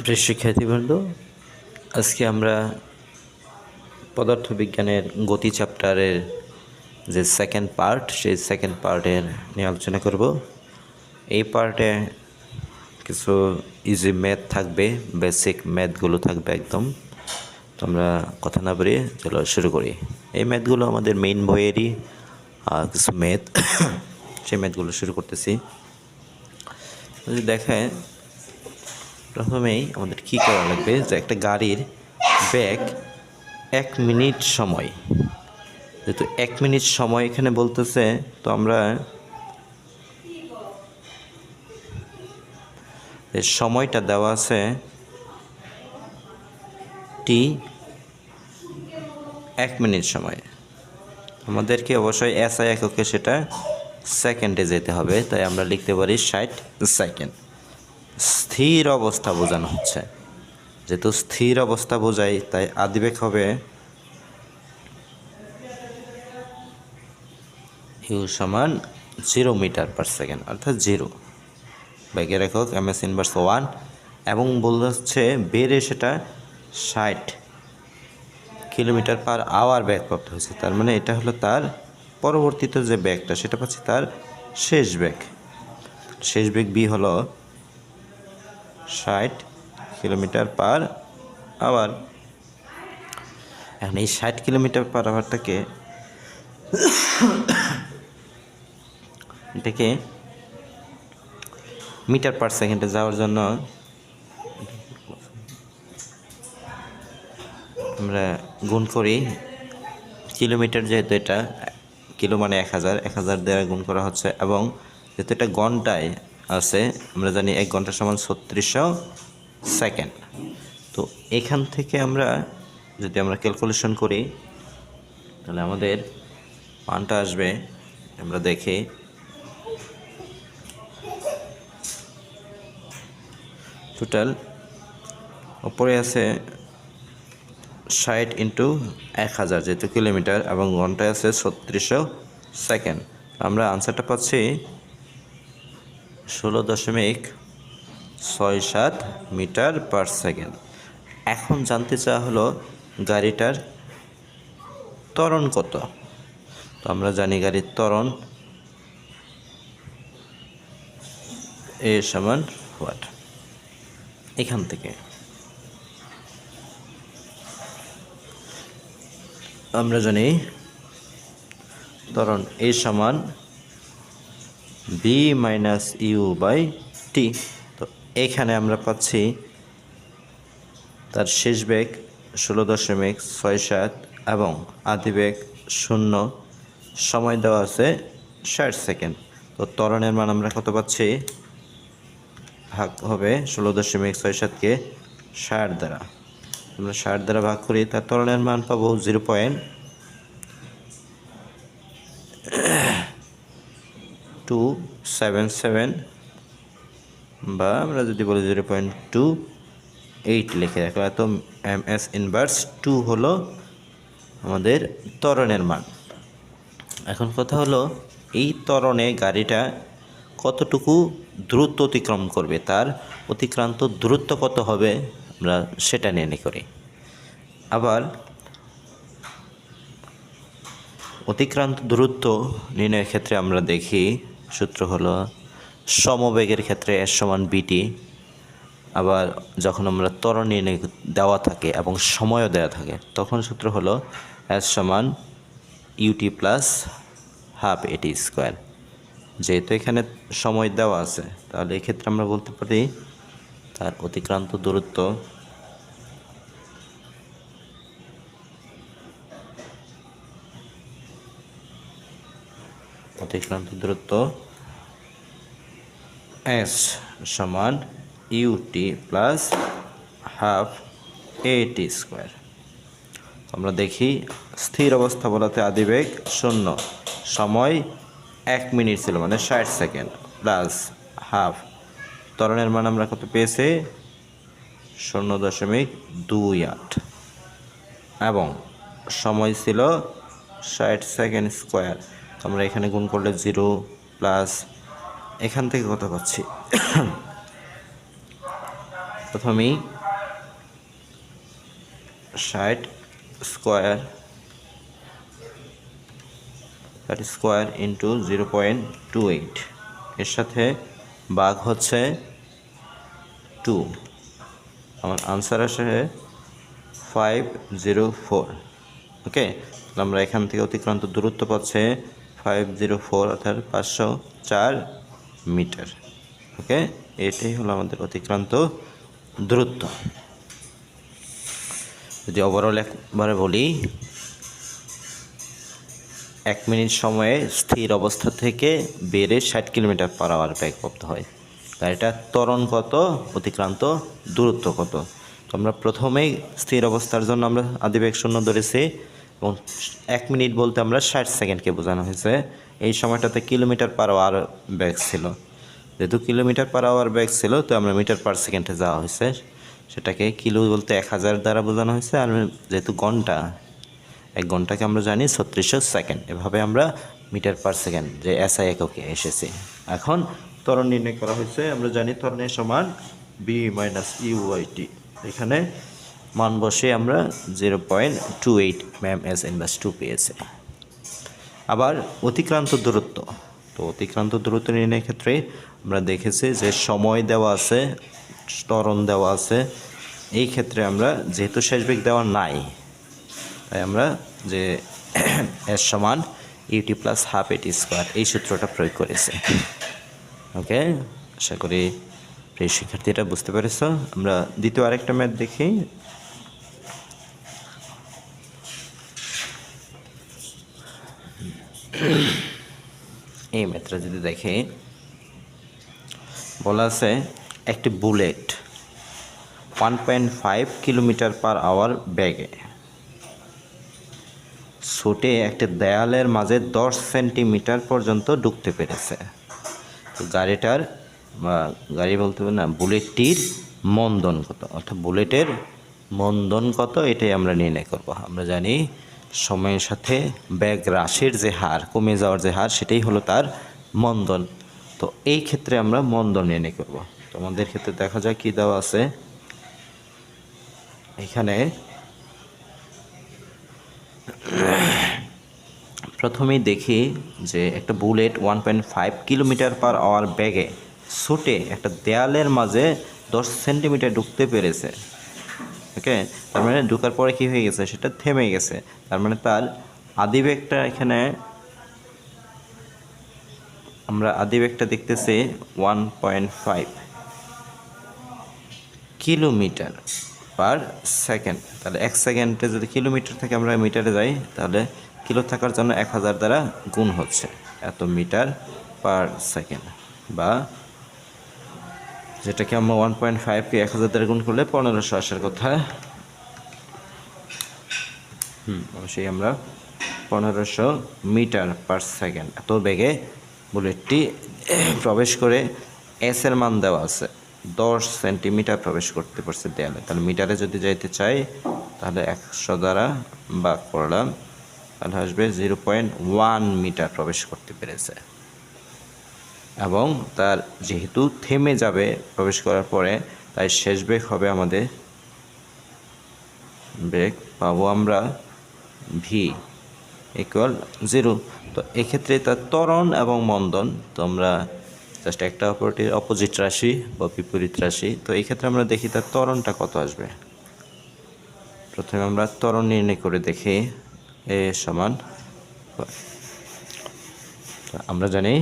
প্রিয় শিক্ষার্থীবৃন্দ, আজকে আমরা পদার্থবিজ্ঞানের গতি চ্যাপ্টারের যে সেকেন্ড পার্ট, সেই সেকেন্ড পার্টের নিয়ে আলোচনা করব। এই পার্টে কিছু ইজি ম্যাথ থাকবে, বেসিক ম্যাথগুলো থাকবে একদম। তো আমরা কথা না বলে চলো শুরু করি। এই ম্যাথগুলো আমাদের মেইন বইয়েরই কিছু ম্যাথ। সেই ম্যাথগুলো শুরু করতেছি। যদি দেখায়, প্রথমেই আমাদের কী করা লাগবে, যে একটা গাড়ির বেগ 1 মিনিট সময়, যেহেতু 1 মিনিট সময় এখানে বলতেছে, তো আমরা সময়টা দেওয়া আছে টি 1 মিনিট সময়। আমাদেরকে অবশ্যই এসআই এককে সেটা সেকেন্ডে যেতে হবে, তাই আমরা লিখতে পারি 60 সেকেন্ড। স্থির অবস্থা বোঝানো হচ্ছে, যেহেতু স্থির অবস্থা বোঝাই, তাই আদিবেগ হবে ইউ সমান 0 মিটার পার সেকেন্ড, অর্থাৎ 0। বেগের একক এমএস ইনভার্স 1, এবং বলছে বেড়ে সেটা 60 কিলোমিটার পার আওয়ার বেগ প্রাপ্ত হয়েছে। তার মানে এটা হলো তার পরবর্তীতে যে বেগটা, সেটা পাচ্ছি তার শেষ বেগ। শেষ বেগ বি হলো 60 কিলোমিটার পার আওয়ার। এখন এই 60 কিলোমিটার পার আওয়ারটাকে এটাকে মিটার পার সেকেন্ডে যাওয়ার জন্য আমরা গুণ করি। কিলোমিটার যেহেতু, এটা কিলো মানে 1000 দ্বারা গুণ করা হচ্ছে, এবং যেহেতু এটা ঘন্টায় আছে, আমরা জানি 1 ঘন্টা সমান 3600 সেকেন্ড। তো এখান থেকে আমরা যদি আমরা ক্যালকুলেশন করি, তাহলে আমাদের মানটা আসবে, আমরা দেখি, টোটাল উপরে আছে 60 ইন্টু 1000, যেহেতু কিলোমিটার, এবং ঘন্টায় আছে 3600 সেকেন্ড। আমরা আনসারটা পাচ্ছি 16.67 মিটার পার সেকেন্ড। এখন জানতে চাওয়া হলো গাড়িটার ত্বরণ কত। তো আমরা জানি গাড়ির ত্বরণ এ সমান ওয়াট। এখান থেকে আমরা জানি ত্বরণ এ সমান B minus you by T. তো এখানে আমরা পাচ্ছি তার শেষ বেগ 16.67 এবং আদিবেগ 0, সময় দেওয়া আছে 60 সেকেন্ড। তো ত্বরণের মান আমরা কত পাচ্ছি, ভাগ হবে 16.67কে 60 দ্বারা। আমরা 60 দ্বারা ভাগ করি, তার ত্বরণের মান পাবো 0.277, বা আমরা যদি বলি 0.28 লিখে রাখলাম। এত এমএস ইনভার্স 2 হলো আমাদের ত্বরণের মান। এখন কথা হলো, এই ত্বরণে গাড়িটা কতটুকু দ্রুত অতিক্রম করবে, তার অতিক্রান্ত দূরত্ব কত হবে, আমরা সেটা নির্ণয় করি। আবার অতিক্রান্ত দূরত্ব নির্ণয়ের ক্ষেত্রে আমরা দেখি, সূত্র হলো সমবেগের ক্ষেত্রে এস সমান বিটি। আবার যখন আমরা ত্বরণ নির্ণয় দেওয়া থাকে এবং সময়ও দেওয়া থাকে, তখন সূত্র হলো এস সমান ইউটি প্লাস হাফ এটি স্কোয়ার। যেহেতু এখানে সময় দেওয়া আছে, তাহলে এক্ষেত্রে আমরা বলতে পারি তার অতিক্রান্ত দূরত্ব এস সমান ইউটি প্লাস হাফ এটি স্কোয়ার। আমরা দেখি, স্থির অবস্থা বলাতে আদিবেগ 0, সময় 1 মিনিট ছিল, মানে 60 সেকেন্ড, প্লাস হাফ, ত্বরণের মান আমরা কত পেয়েছি 0.28, এবং সময় ছিল 60 সেকেন্ড স্কোয়ার। আমরা এখানে গুণ করলে 0, প্লাস এখান থেকে কত পাচ্ছি প্রথমেই 60 স্কোয়ার ইন্টু 0.28, এর সাথে ভাগ হচ্ছে 2। আমার আনসার আসে 504। ওকে, আমরা এখান থেকে অতিক্রান্ত দূরত্ব পাচ্ছে 504, অর্থাৎ 504 মিটার। ওকে, এটাই হলো আমাদের অতিক্রান্ত দূরত্ব। যদি ওভারঅল একবারে বলি, 1 মিনিট সময়ে স্থির অবস্থা থেকে বেড়ে 60 কিলোমিটার পার আওয়ার বেগপ্রাপ্ত হয়। গাড়িটার ত্বরণ কত, অতিক্রান্ত দূরত্ব কত। তো আমরা প্রথমেই স্থির অবস্থার জন্য আমরা আদিবেগ 0 ধরেছি, এবং 1 মিনিট বলতে আমরা 60 সেকেন্ডকে বোঝানো হয়েছে। এই সময়টাতে কিলোমিটার পার আওয়ার বেগ ছিল, যেহেতু কিলোমিটার পার আওয়ার বেগ ছিল তো আমরা মিটার পার সেকেন্ডে যাওয়া হয়েছে, সেটাকে কিলো বলতে 1000 দ্বারা বোঝানো হয়েছে। আর যেহেতু ঘন্টা, 1 ঘন্টাকে আমরা জানি 3600 সেকেন্ড, এভাবে আমরা মিটার পার সেকেন্ড যে এসআই এককে এসেছি। এখন ত্বরণ নির্ণয় করা হয়েছে, আমরা জানি ত্বরণের সমান বি মাইনাস ইউআইটি। এখানে মান বসে আমরা 0.28 ms/2 পেয়েছি। আবার অতিক্রান্ত দূরত্ব, তো অতিক্রান্ত দূরত্ব নির্ণয়ের ক্ষেত্রে আমরা দেখেছি যে সময় দেওয়া আছে, ত্বরণ দেওয়া আছে। এই ক্ষেত্রে আমরা যেহেতু শেষ বেগ দেওয়া নাই, তাই আমরা যে এর সমান ইউটি প্লাস হাফ এটি স্কোয়ার, এই সূত্রটা প্রয়োগ করেছি। ওকে, আশা করি প্রিয় শিক্ষার্থীরা বুঝতে পেরেছ। আমরা দ্বিতীয় আরেকটা ম্যাথ দেখি। এই ম্যাথটা যদি দেখি, বলা আছে একটি বুলেট 1.5 কিলোমিটার পার আওয়ার বেগে ছুটে একটা দেয়ালের মাঝে 10 সেন্টিমিটার পর্যন্ত ঢুকতে পেরেছে। তো গাড়িটার গাড়ি বলতে হবে না, বুলেটটির মন্দন কত, অর্থাৎ বুলেটের মন্দন কত, এটাই আমরা নির্ণয় করব। আমরা জানি সময়ের সাথে বেগ হ্রাসের যে হার, কমে যাওয়ার যে হার, সেটাই হলো তার মন্দন। তো এই ক্ষেত্রে আমরা মন্দন নির্ণয় করব। তো আমাদের ক্ষেত্রে দেখা যায় কি দেওয়া আছে এখানে। প্রথমেই দেখি যে একটা বুলেট 1.5 কিলোমিটার পার আওয়ার বেগে ছুটে একটা দেয়ালের মাঝে 10 সেন্টিমিটার ঢুকতে পেরেছে। ওকে, তার মানে ঢুকার পরে কী হয়ে গেছে, সেটা থেমে গেছে। তার মানে তার আদিবেগটা, এখানে আমরা আদিবেগটা দেখতেছি 1.5 কিলোমিটার পার সেকেন্ড। তাহলে 1 সেকেন্ডে যদি কিলোমিটার থেকে আমরা মিটারে যাই, তাহলে কিলো থাকার জন্য 1000 দ্বারা গুণ হচ্ছে এত মিটার পার সেকেন্ড, বা যেটাকে আমরা 1.5কে 1000 দ্বারা গুণ করলে 1500 আসার কথা। অবশ্যই আমরা 1500 মিটার পার সেকেন্ড এত বেগে বুলেটটি প্রবেশ করে। এস এর মান দেওয়া আছে 10 সেন্টিমিটার প্রবেশ করতে পারছে দেয়ালে। তাহলে মিটারে যদি যাইতে চাই, তাহলে 100 দ্বারা ভাগ করলাম, তাহলে আসবে 0.1 মিটার প্রবেশ করতে পেরেছে। এবং তার যেহেতু থেমে যাবে প্রবেশ করার পরে, তাই শেষ বেগ হবে আমাদের, বেগ পাবো আমরা ভি ইকুয়াল 0। তো এক্ষেত্রে তার ত্বরণ এবং মন্দন, তো আমরা জাস্ট একটা অপরটির অপোজিট রাশি বা বিপরীত রাশি। তো এই ক্ষেত্রে আমরা দেখি তার ত্বরণটা কত আসবে। প্রথমে আমরা ত্বরণ নির্ণয় করে দেখি। এ সমান, আমরা জানি